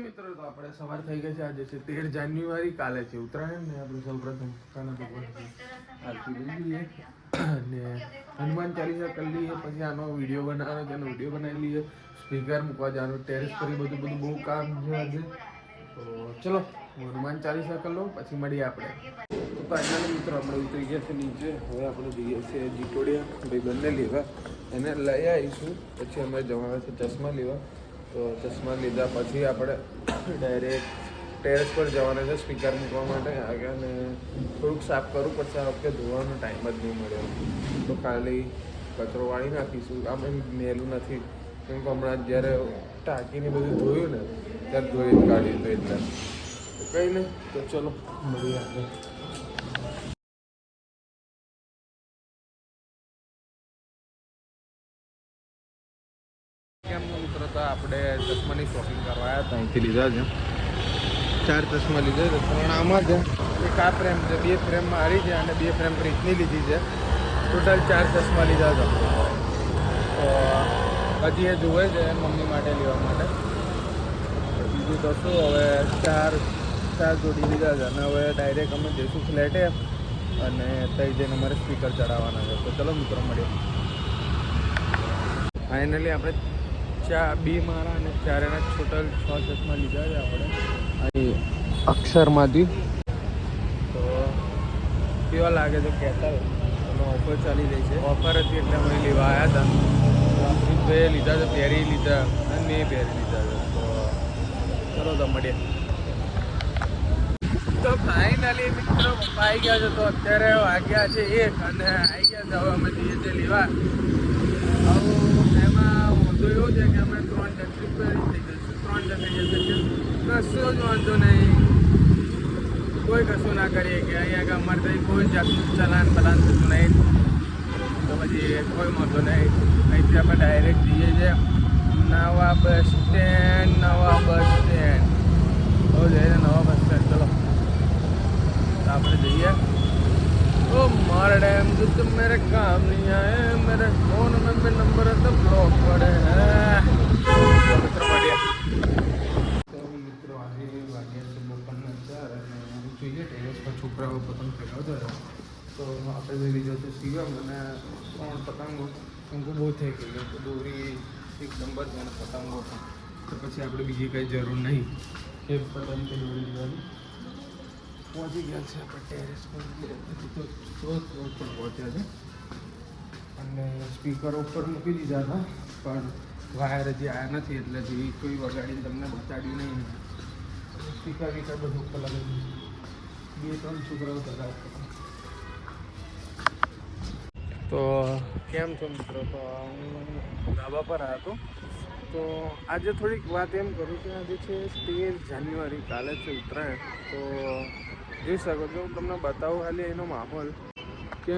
મિત્રો તો આપણે સવાર થઈ ગઈ છે. આજે છે 13 જાન્યુઆરી, કાલે છે ઉત્તરાયણ ને આપણે સૌપ્રથમ કાના ભગવાન આરતી કરી લઈએ અને હનુમાન ચાલીસા કરી લઈએ. પછી આનો વિડીયો બનાવવાનો છે, એનો વિડીયો બનાવી લઈએ. સ્પીકર મૂકવા જવાનું, ટેરેસ પર બધું બહુ કામ છે આજે. તો ચલો હનુમાન ચાલીસા કરી લો, પછી મળીએ આપણે. તો ફાઇનલી મિત્રો આપણે ઉતરી ગયા છે નીચે. હવે આપણે જઈએ છીએ જીટોડિયા ભાઈબંધને લેવા, એને લઈ આવીશું. પછી અમે જવાના છે ચશ્મા લેવા. તો ચશ્મા લીધા પછી આપણે ડાયરેક્ટ ટેરેસ પર જવાના છે સ્પીકર મૂકવા માટે. આગળ થોડુંક સાફ કરવું પડશે, આ વખતે ધોવાનો ટાઈમ જ નહીં મળ્યો. તો ખાલી કચરો વાળી નાખીશું. આમ મેલું નથી, કેમ કે હમણાં જ્યારે ટાંકીને બધું ધોયું ને ત્યારે ધોઈ જ કાઢ્યું તો એટલે કંઈ નહીં. તો ચલો મળીએ આપણે. કેમનું મિત્રો, તો આપણે ચશ્માની શોપિંગ કરવા આવ્યા હતા. અહીંથી લીધા છે 4 ચશ્મા લીધા છે. 3 આમાં છે, એક આ ફ્રેમ છે, 2 ફ્રેમ મારી છે અને 2 ફ્રેમ પ્રીતની લીધી છે. ટોટલ 4 ચશ્મા લીધા હતા. તો હજી એ જોવે છે મમ્મી માટે લેવા માટે. બીજું તો શું, હવે 4 જોડી લીધા છે અને હવે ડાયરેક્ટ અમે જઈશું ફ્લેટે અને ત્યાં જઈને અમારે સ્પીકર ચડાવવાના છે. તો ચલો મિત્રો મળીએ. ફાઇનલી આપણે 2 મારા અને 4 એના ટોટલ 6 ચશ્મા લીધા છે આપણે અહીં અક્ષરમાંથી. તો કેવા લાગે છે કહેતા હોય. એનો ઓફર ચાલી રહી છે, ઓફર હતી એટલે અમે લેવા આવ્યા હતા. બે લીધા છે, પહેરી લીધા અને મેં પહેરી લીધા છે. તો ચલો તો મળીએ. તો ફાઇનલી મિત્રો પપ્પા આવી ગયા છે. તો અત્યારે વાગ્યા છે 1 અને આવી ગયા છે. હવે અમે જઈએ છીએ લેવા. એમાં વાંધો એવો છે કે અમે 3 જગ્યા થઈ જઈશું, 3 જગ્યાએ જઈએ. કશું જ વાંધો નહીં, કોઈ કશું ના કરીએ કે અહીંયા કે અમારે ત્યાં કોઈ જાતનું ચલાન પલાન થતું નહીં. તો પછી કોઈ વાંધો નહીં. અહીંથી આપણે ડાયરેક્ટ જઈએ છીએ નવા બસ સ્ટેન્ડ. હવે જઈએ નવા બસ સ્ટેન્ડ. ચલો તો આપણે જઈએ. ओ मार डैम जो मेरे काम नहीं आए, मेरे फोन में भी नंबर तो ब्लॉक पड़े हैं. મિત્રો આજે વાગ્યા છે બપોરના 4 અને જોઈએ ટેરેસ પર છોકરાઓ પતંગ ચગાવતા હતા. તો આપણે લઈ લીધો છે શિવમ અને 3 પતંગો. પતંગો બહુ થઈ ગઈ તો દોરી 1 નંબર છે અને પતંગો પણ. તો પછી આપણે બીજી કંઈ જરૂર નહીં, એ પતંગ તો દોરી લેવાની. પહોંચી ગયા છે આપણે ટેરેસ પર. તો પહોંચ્યા છે અને સ્પીકર ઉપર મૂકી દીધા હતા, પણ વાયર હજી આવ્યા નથી એટલે હજી કોઈ વગાડીને તમને બતાડ્યું નહીં. સ્પીકર વીકર બધું ઉપર લગાવી દીધું. 2-3 છોકરાઓ ચગાવતા. તો કેમ છો મિત્રો? તો હું ધાબા પર આવ્યો હતો. તો આજે થોડીક વાત એમ કરું કે આજે છે 13 જાન્યુઆરી, કાલે છે ઉત્તરાયણ. તો જોઈ શકો છો, હું તમને બતાવું ખાલી એનો માહોલ કે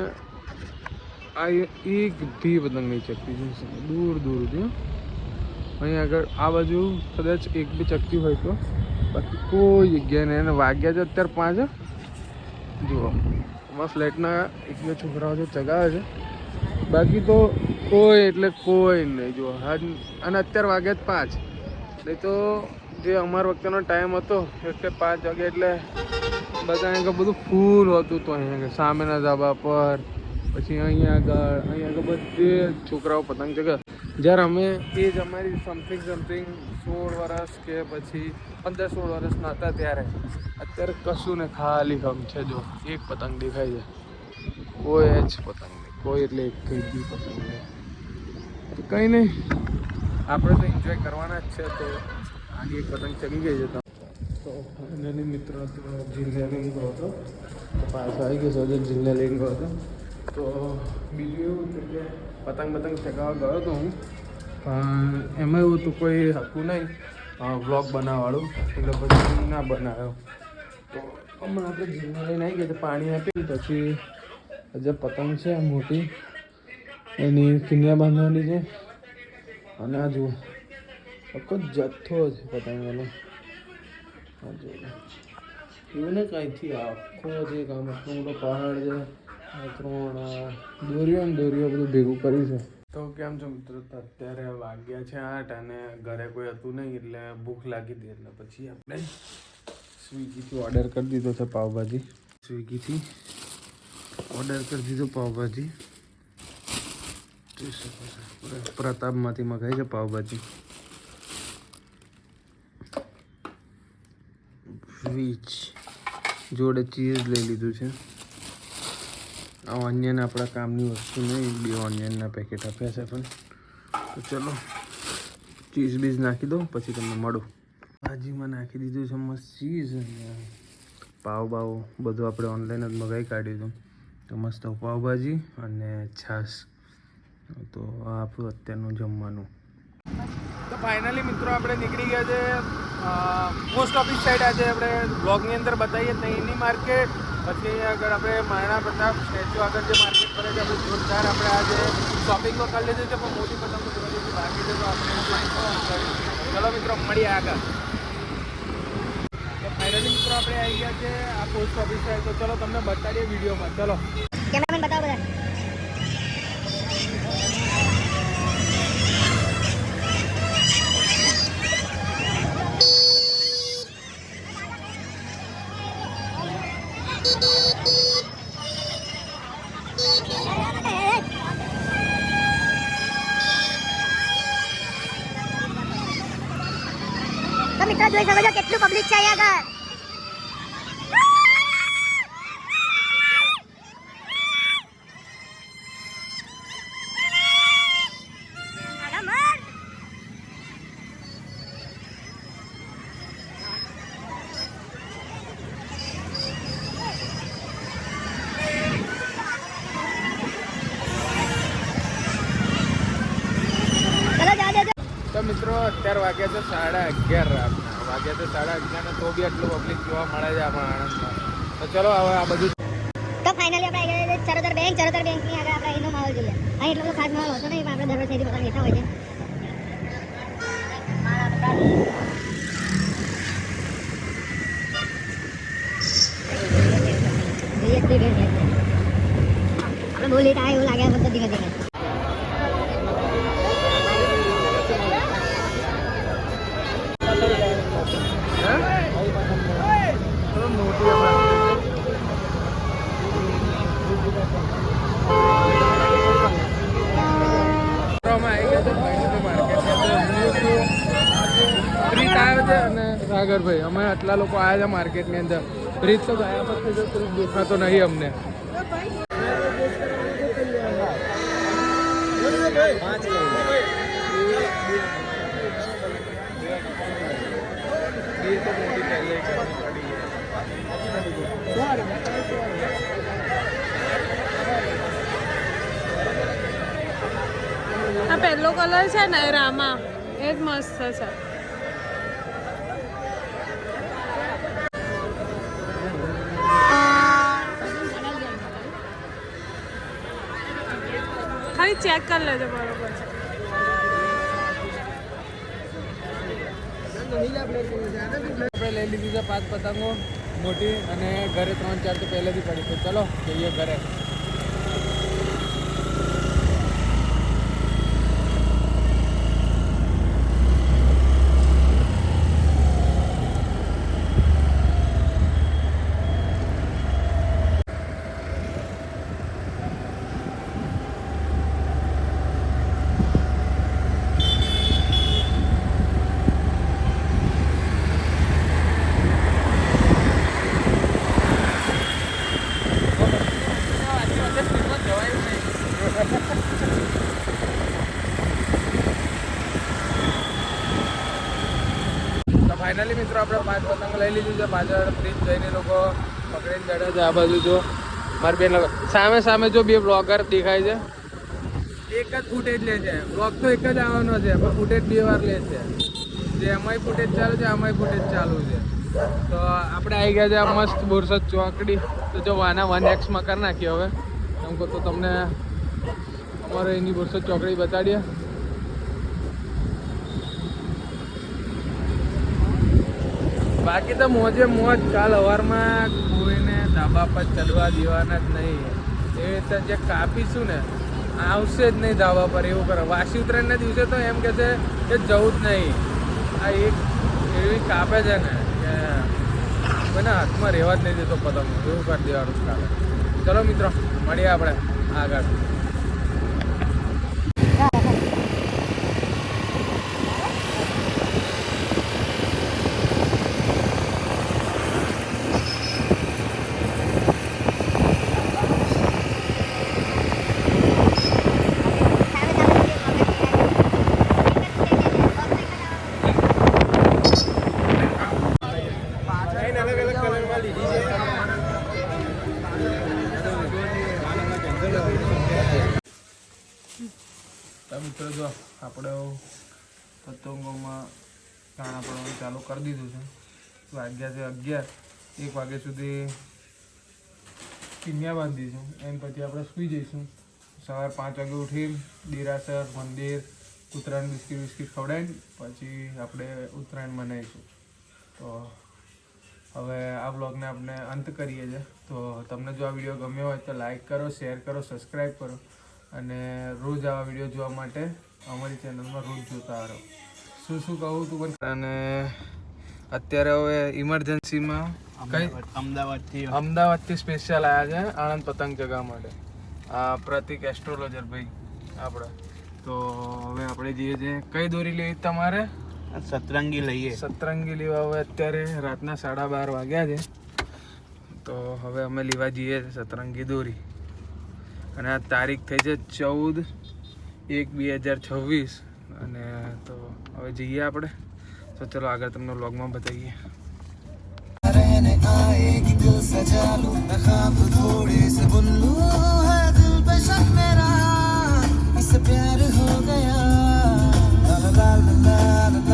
આ એક બી પતંગ નહીં ચકતી છે દૂર દૂરથી. અહીં આગળ આ બાજુ કદાચ એક બી ચકતી હોય તો, બાકી કોઈ જગ્યાએ નહીં. એને વાગ્યા છે અત્યારે 5. જુઓ અમારા ફ્લેટના 1-2 છોકરાઓ છે ચગાવે છે, બાકી તો કોઈ એટલે કોઈ નહીં. જુઓ અને અત્યારે વાગ્યા જ 5. નહીં તો જે અમારા વખતેનો ટાઈમ હતો એટલે 5 વાગે એટલે બધા આગળ બધું ફૂલ હોતું. તો અહીંયા આગળ સામેના ધાબા પર, પછી અહીંયા આગળ બધે છોકરાઓ પતંગ ચગાવે. જ્યારે અમે એ જ અમારી સમથિંગ 16 વર્ષ કે પછી 15-16 વર્ષના હતા ત્યારે. અત્યારે કશું ને ખાલી હમ છે. જો એક પતંગ દેખાય છે, કોઈ જ પતંગ નહીં, કોઈ એટલે એક બી પતંગ નહીં. તો કંઈ નહીં, આપણે તો એન્જોય કરવાના જ છે. તો આની એક પતંગ ચગી ગઈ છે. તો ફાઇનલી મિત્રો જિલ્લા લઈને ગયો હતો, તો પાછો આવી ગયો હતો. જિલ્લા લઈને ગયો હતો. તો બીજું એવું હતું કે પતંગ ચગાવવા ગયો હતો હું, પણ એમાં એવું હતું કોઈ હતું નહીં વ્લોગ બનાવવાળું, એટલે પછી ના બનાવ્યો. તો હમણાં આપણે જિલ્લા લઈને આવી ગયા તો પાણી આપી. પછી જે પતંગ છે મોટી એની કિન્યા બાંધવાની છે. અને આ જુઓ આખો જથ્થો છે પતંગોનો. એવું ને કાંઈથી આખો જે આમ આટલો મોટો પહાડ છે. 3 દોરીઓ ને દોરીઓ બધું ભેગું કર્યું છે. તો કેમ છો મિત્રો? તો અત્યારે વાગ્યા છે 8 અને ઘરે કોઈ હતું નહીં એટલે ભૂખ લાગી હતી એટલે પછી આપણે સ્વિગીથી ઓર્ડર કરી દીધો છે પાવભાજી. સ્વિગીથી ઓર્ડર કરી દીધો પાવભાજી. જોઈ શકો છો પ્રતાપમાંથી મગાવી છે પાવભાજી. વીચ જોડે ચીઝ લઈ લીધું છે. આ ઓનિયન આપણા કામની વસ્તુ નહીં, 2 ઓનિયનના પેકેટ આપ્યા છે પણ. તો ચલો ચીઝ બીઝ નાખી દો પછી તમને મળું. ભાજીમાં નાખી દીધું છે મસ્ત ચીઝ અને પાવ બધું આપણે ઓનલાઈન જ મગાવી કાઢ્યું હતું. તો મસ્ત પાવભાજી અને છાશ. તો આ આપણું અત્યારનું જમવાનું. તો ફાઇનલી મિત્રો આપણે નીકળી ગયા છે પોસ્ટ ઓફિસ સાઈડ. આજે આપણે બ્લોગની અંદર બતાવીએ ત્યાંની માર્કેટ, પછી આગળ આપણે મહારાણા પ્રતાપ સ્ટેચ્યુ આગળ જે માર્કેટ પડે છે આપણે જોરદાર આપણે આજે શોપિંગો કરી લીધું છે પણ મોટી પતંગો જોવા જેવી બાકી છે. તો આપણે ચલો મિત્રો મળીએ આગળ. તો ફાઇનલી મિત્રો આપણે આવી ગયા છે આ પોસ્ટ ઓફિસ સાઈડ. તો ચલો તમને બતાડીએ વિડીયોમાં. ચલો કેમેરામેન બતાવો બધા. તો મિત્રો જોઈ શકો છો કેટલું પબ્લિક છે અહીંયા આગળ. તો મિત્રો અત્યારે વાગ્યા છે 11:30 રાતના. વાગ્યા છે 11:30 તો બી આટલું પબ્લિક જોવા મળે છે આપણા આણંદમાં. તો ચલો હવે આ બધું. તો ફાઇનલી આપણે આવી ગયા ચરોતર બેંકની આગળ આપણે અહીંનો માહોલ જોઈએ. અહીં એટલો બધો ખાસ માહોલ હોતો નહીં પણ આપણે દર વર્ષે પતંગ લેતા હોય છે. આપણે બહુ લેટ આવે એવું લાગે પણ ધીમે ધીમે. સાગરભાઈ અમે આટલા લોકો આવ્યા છે માર્કેટની અંદર. બ્રિજ તો ગયા પછી તો બ્રિજ દેખાતો નહીં અમને. આ પહેલો કલર છે ને રામા, એ જ મસ્ત છે. ખાલી ચેક કરી લેજો બરોબર છે. આપણે લઈ લીધી છે 5 પતંગો મોટી અને ઘરે 3-4 તો પહેલેથી પડી. તો ચલો જઈએ ઘરે. ફાઇનલી મિત્રો આપણે 5 પતંગ લઈ લીધી છે. પાછળ બ્રિજ જઈને લોકો પકડીને બેઠા છે. આ બાજુ જો મારી બેન સામે જો 2 બ્લોગર દેખાય છે. એક જ ફૂટેજ લે છે. બ્લોગ તો એક જ આવવાનો છે પણ ફૂટેજ 2 વાર લે છે. જે એમાંય ફૂટેજ ચાલુ છે આમાંય ફૂટેજ ચાલુ છે. તો આપણે આવી ગયા છે આ મસ્ત બોરસદ ચોકડી. તો જો વાના 1X કરી નાખીએ હવે એમ કહો તો તમને અમારે એની બોરસદ ચોકડી બતાડીએ. બાકી તો મોજે મોજ. કાલ સવારમાં કોઈને ધાબા પર ચડવા દેવાના જ નહીં. એ રીતે જે કાપીશું ને આવશે જ નહીં ધાબા પર એવું કરે. વાસી ઉત્તરાયણના દિવસે તો એમ કહે છે કે જવું જ નહીં. આ એક એવી કાપે છે ને કે કોઈને હાથમાં રહેવા જ નહીં દેતો પતંગ. એવું કરી દેવાનું કાલે. ચલો મિત્રો મળીએ આપણે આગળ. તો મિત્રો જો આપણે પતંગોમાં દાણા પડવાનું ચાલુ કરી દીધું છે. વાગ્યા છે 11, 1 વાગ્યા સુધી કિન્યા બાંધી દઈશું. એમ પછી આપણે સૂઈ જઈશું. સવારે 5 વાગે ઉઠી દેરાસર મંદિર ઉત્તરાયણ બિસ્કિટ ખવડાવીને પછી આપણે ઉત્તરાયણ મનાવીશું. તો હવે આ બ્લોગને આપણે અંત કરીએ છીએ. તો તમને જો આ વિડીયો ગમ્યો હોય તો લાઈક કરો, શેર કરો, સબસ્ક્રાઈબ કરો અને રોજ આવા વિડીયો જોવા માટે અમારી ચેનલમાં રોજ જોતા રહો. શું કહું તું પણ. અને અત્યારે હવે ઇમરજન્સીમાં અમદાવાદથી સ્પેશિયલ આવ્યા છે આણંદ પતંગ ચગાવવા માટે. આ પ્રતિક એસ્ટ્રોલોજર ભાઈ આપણે. તો હવે આપણે જઈએ છીએ. કઈ દોરી લેવી તમારે? સતરંગી લઈએ. સતરંગી લેવા હવે અત્યારે રાતના 12:30 વાગ્યા છે. તો હવે અમે લેવા જઈએ સતરંગી દોરી. અને આ તારીખ થઈ છે 14/1/2026. અને તો હવે જઈએ આપણે. તો ચલો આગળ તમને વ્લોગમાં બતાવીએ. रहने आएगी दिल सजा लूं मैं ख्वाब थोड़े से बुन लूं है दिल पे शक मेरा इससे प्यार हो गया ला ला ला ला ला